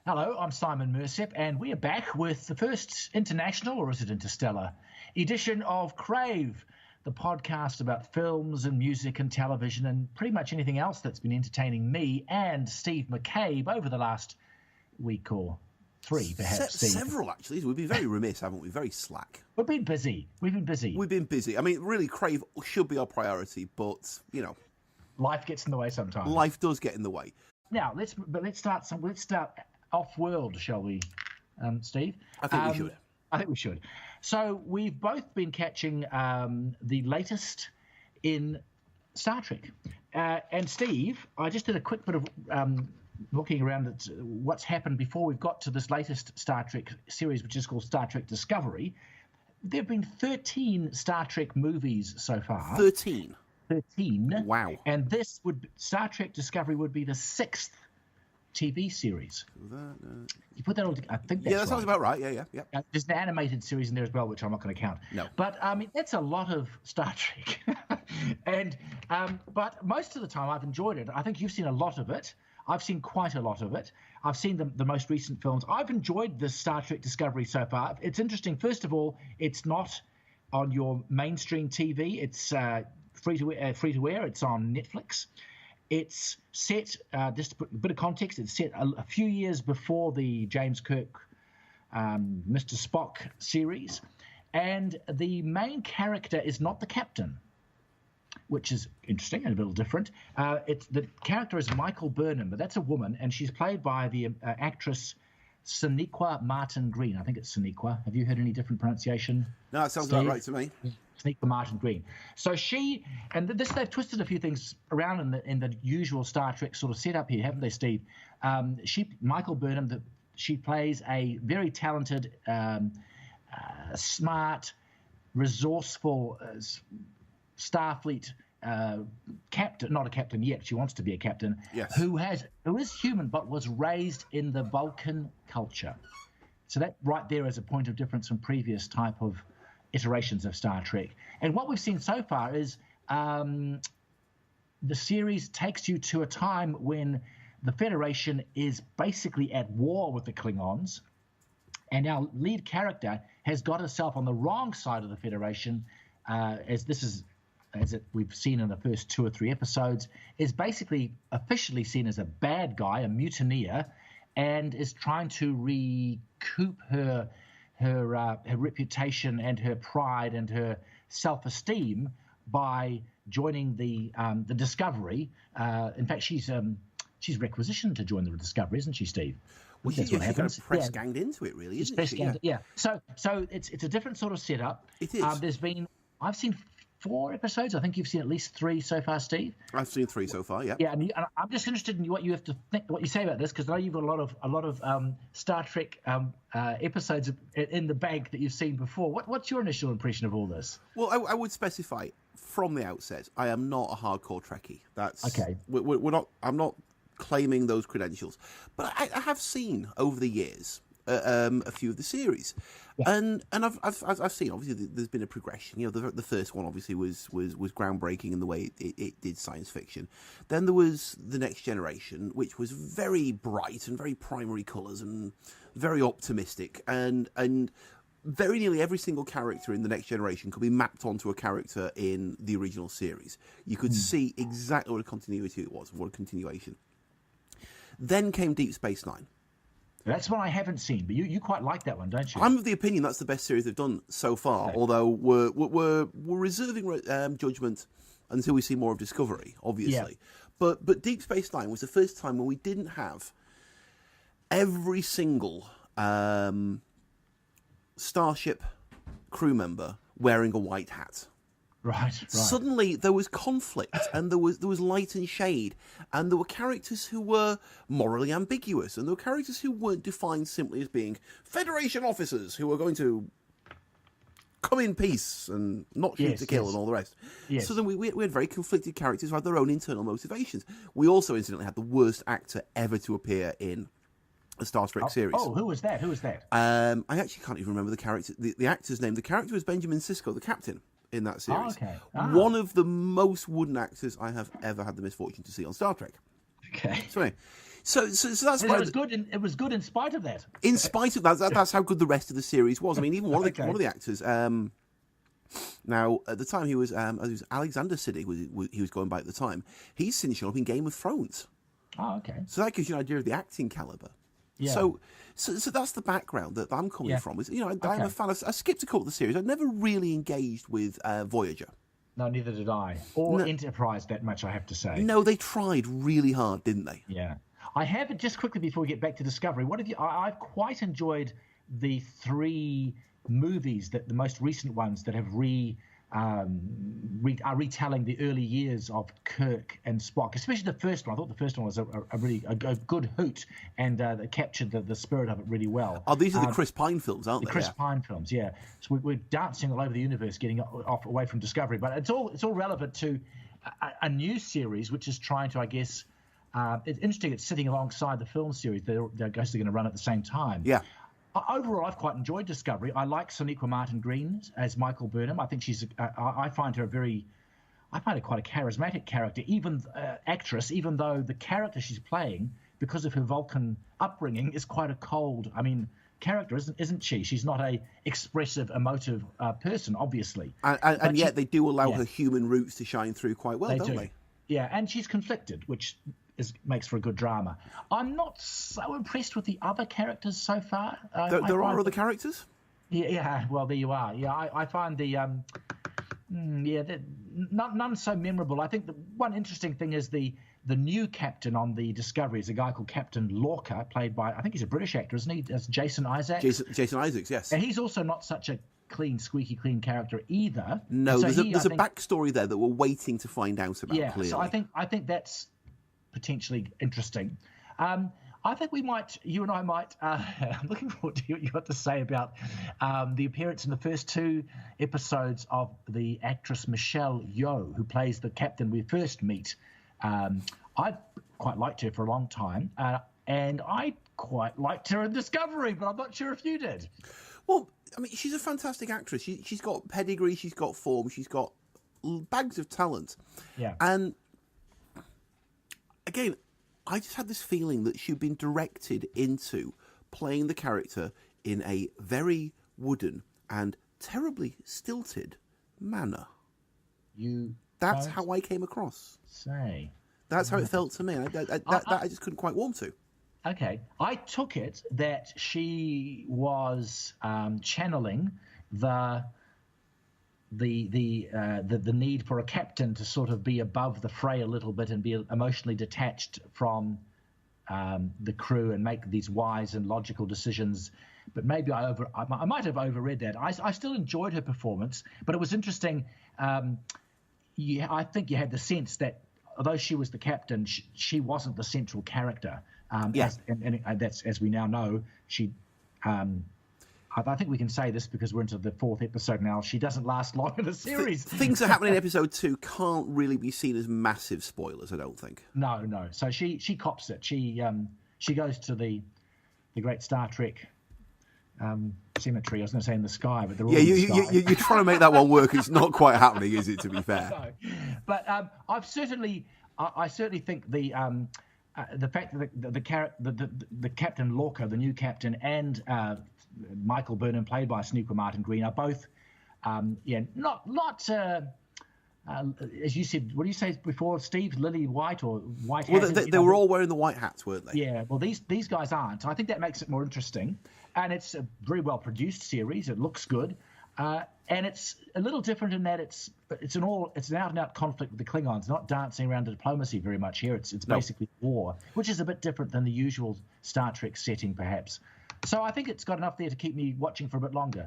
Hello, I'm Simon Mersep, and we are back with the first international, or is it interstellar, edition of Crave, the podcast about films and music and television and pretty much anything else that's been entertaining me and Steve McCabe over the last week or three, perhaps. Several, actually. We've been very remiss, haven't we? Very slack. We've been busy. We've been busy. I mean, really, Crave should be our priority, but, you know. Life gets in the way sometimes. Life does get in the way. Now, let's start off-world, shall we, Steve? I think we should. So we've both been catching the latest in Star Trek. And Steve, I just did a quick bit of looking around at what's happened before we've got to this latest Star Trek series, which is called Star Trek Discovery. There have been 13 Star Trek movies so far. 13? 13. Wow. And Star Trek Discovery would be the 6th TV series. You put that all together. I think that's that sounds about right. Yeah. There's an animated series in there as well, which I'm not going to count. No. But I mean, that's a lot of Star Trek. But most of the time, I've enjoyed it. I think you've seen a lot of it. I've seen quite a lot of it. I've seen the most recent films. I've enjoyed this Star Trek Discovery so far. It's interesting. First of all, it's not on your mainstream TV. It's free to air. It's on Netflix. It's set, just to put a bit of context, it's set a few years before the James Kirk Mr. Spock series. And the main character is not the captain, which is interesting and a little different. The character is Michael Burnham, but that's a woman, and she's played by the actress Sonequa Martin Green. I think it's Sonequa. Have you heard any different pronunciation? No, it sounds about right to me. Sonequa Martin Green. So they've twisted a few things around in the usual Star Trek sort of setup here, haven't they, Steve? Michael Burnham, she plays a very talented, smart, resourceful Starfleet captain, not a captain yet. She wants to be a captain. Yes. Who is human but was raised in the Vulcan culture. So that right there is a point of difference from previous type of iterations of Star Trek. And what we've seen so far is the series takes you to a time when the Federation is basically at war with the Klingons, and our lead character has got herself on the wrong side of the Federation, we've seen in the first 2 or 3 episodes, is basically officially seen as a bad guy, a mutineer, and is trying to recoup her reputation and her pride and her self-esteem by joining the Discovery. In fact, she's requisitioned to join the Discovery, isn't she, Steve? Well, she's kind of press ganged into it, really, isn't she? Yeah. So it's a different sort of setup. It is. I've seen 4 episodes. I think you've seen at least 3 so far, Steve. I've seen 3 so far. Yeah. Yeah, and I'm just interested in what you have to think, what you say about this, because I know you've got a lot of Star Trek episodes in the bank that you've seen before. What's your initial impression of all this? Well, I would specify from the outset, I am not a hardcore Trekkie. That's okay. We're not. I'm not claiming those credentials, but I have seen over the years a few of the series, yeah. and I've seen, obviously there's been a progression. You know, the first one obviously was groundbreaking in the way it did science fiction. Then there was The Next Generation, which was very bright and very primary colours and very optimistic, and very nearly every single character in The Next Generation could be mapped onto a character in the original series. You could see exactly what a continuity it was, what a continuation. Then came Deep Space Nine. That's one I haven't seen, but you quite like that one, don't you? I'm of the opinion that's the best series they've done so far, okay. Although we're reserving judgment until we see more of Discovery, obviously. Yeah. But Deep Space Nine was the first time when we didn't have every single Starship crew member wearing a white hat. Right. Suddenly there was conflict, and there was light and shade, and there were characters who were morally ambiguous, and there were characters who weren't defined simply as being Federation officers who were going to come in peace and not shoot to kill and all the rest. Yes. So then we had very conflicted characters who had their own internal motivations. We also incidentally had the worst actor ever to appear in a Star Trek series. Oh, who was that? I actually can't even remember the character, the actor's name. The character was Benjamin Sisko, the captain in that series. Oh, okay. One of the most wooden actors I have ever had the misfortune to see on Star Trek. Okay. So anyway, So that's why it was good. It was good in spite of that. In spite of that, that's how good the rest of the series was. I mean, even one of the actors. Now, at the time, he was Alexander Siddig. He was going by at the time. He's since shown up in Game of Thrones. Oh, okay. So that gives you an idea of the acting caliber. Yeah. So that's the background that I'm coming from. Is I'm a fan. I'm skeptical of the series. I never really engaged with Voyager. No, neither did I. Or Enterprise that much, I have to say. No, they tried really hard, didn't they? Yeah. I have it just quickly before we get back to Discovery. What have you? I've quite enjoyed the 3 movies, that the most recent ones that have are retelling the early years of Kirk and Spock, especially the first one. I thought the first one was a really good hoot, and they captured the spirit of it really well. Oh, these are the Chris Pine films, aren't they? The Chris Pine films, yeah. So we're dancing all over the universe, getting away from Discovery, but it's all relevant to a new series which is trying to, I guess. It's interesting. It's sitting alongside the film series. They're going to run at the same time. Yeah. Overall, I've quite enjoyed Discovery. I like Sonequa Martin-Green as Michael Burnham. I think I find her quite a charismatic character, actress, even though the character she's playing, because of her Vulcan upbringing, is quite a cold, character, isn't she? She's not a expressive, emotive person, obviously. And yet they do allow her human roots to shine through quite well, don't they? Yeah, and she's conflicted, which makes for a good drama. I'm not so impressed with the other characters so far. There are other characters? Yeah, well, there you are. Yeah, I find none so memorable. I think the one interesting thing is the new captain on the Discovery is a guy called Captain Lorca, played by, I think he's a British actor, isn't he? That's Jason Isaacs. Jason Isaacs, yes. And he's also not such a squeaky clean character either. No, so there's a backstory there that we're waiting to find out about. Yeah, clearly. So I think that's potentially interesting. I think you and I might. I'm looking forward to what you got to say about the appearance in the first 2 episodes of the actress Michelle Yeoh, who plays the captain we first meet. I've quite liked her for a long time, and I quite liked her in Discovery, but I'm not sure if you did. Well, she's a fantastic actress. She's got pedigree, she's got form, she's got bags of talent. Yeah. And again, I just had this feeling that she'd been directed into playing the character in a very wooden and terribly stilted manner. That's how I came across. That's how it felt to me. I just couldn't quite warm to. Okay, I took it that she was channeling the need for a captain to sort of be above the fray a little bit and be emotionally detached from the crew and make these wise and logical decisions. But maybe I might have overread that. I still enjoyed her performance, but it was interesting. I think you had the sense that although she was the captain, she wasn't the central character. Yes. And that's, as we now know, she. I think we can say this because we're into the 4th episode now. She doesn't last long in the series. Things that happen in episode 2 can't really be seen as massive spoilers, I don't think. No. So she cops it. She goes to the great Star Trek cemetery. I was going to say in the sky, but they're all in the sky. You're trying to make that one work. It's not quite happening, is it? To be fair. No. But I certainly think the fact that the Captain Lorca, the new captain, and Michael Burnham, played by Sonequa Martin-Green, are both, not as you said. What do you say before, Steve? Lily White or White? Well, they were all wearing the white hats, weren't they? Yeah. Well, these guys aren't. I think that makes it more interesting, and it's a very well produced series. It looks good. And it's a little different in that it's an out and out conflict with the Klingons, not dancing around diplomacy very much here. It's basically war, which is a bit different than the usual Star Trek setting, perhaps. So I think it's got enough there to keep me watching for a bit longer.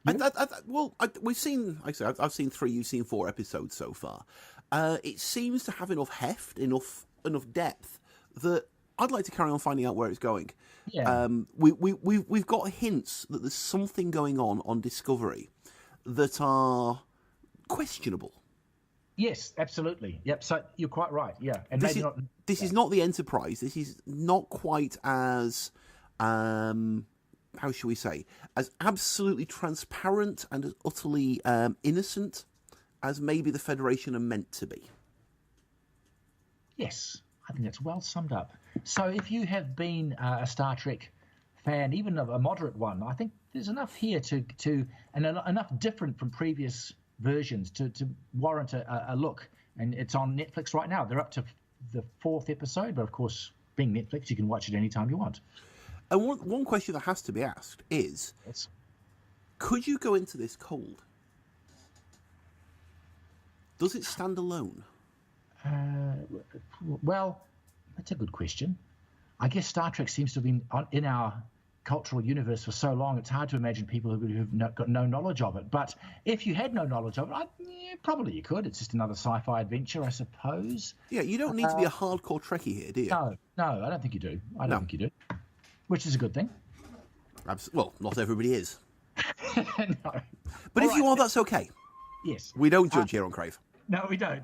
We've seen. Like I said, I've seen 3. You've seen 4 episodes so far. It seems to have enough heft, enough depth that I'd like to carry on finding out where it's going. Yeah. We've got hints that there's something going on Discovery that are questionable. Yes, absolutely. Yep. So you're quite right. Yeah. And this is not the Enterprise. This is not quite as how shall we say, as absolutely transparent and as utterly innocent as maybe the Federation are meant to be. Yes, I think that's well summed up. So if you have been a Star Trek fan, even a moderate one, I think there's enough here and enough different from previous versions to warrant a look. And it's on Netflix right now. They're up to the 4th episode, but of course, being Netflix, you can watch it anytime you want. And one question that has to be asked is, yes. Could you go into this cold? Does it stand alone? Well, that's a good question. I guess Star Trek seems to have been in our cultural universe for so long, it's hard to imagine people who've got no knowledge of it. But if you had no knowledge of it, probably you could. It's just another sci-fi adventure, I suppose. Yeah, you don't need to be a hardcore Trekkie here, do you? No, I don't think you do. I don't think you do. Which is a good thing. Well, not everybody is. No. But if you are, that's okay. Yes. We don't judge here on Crave. No, we don't.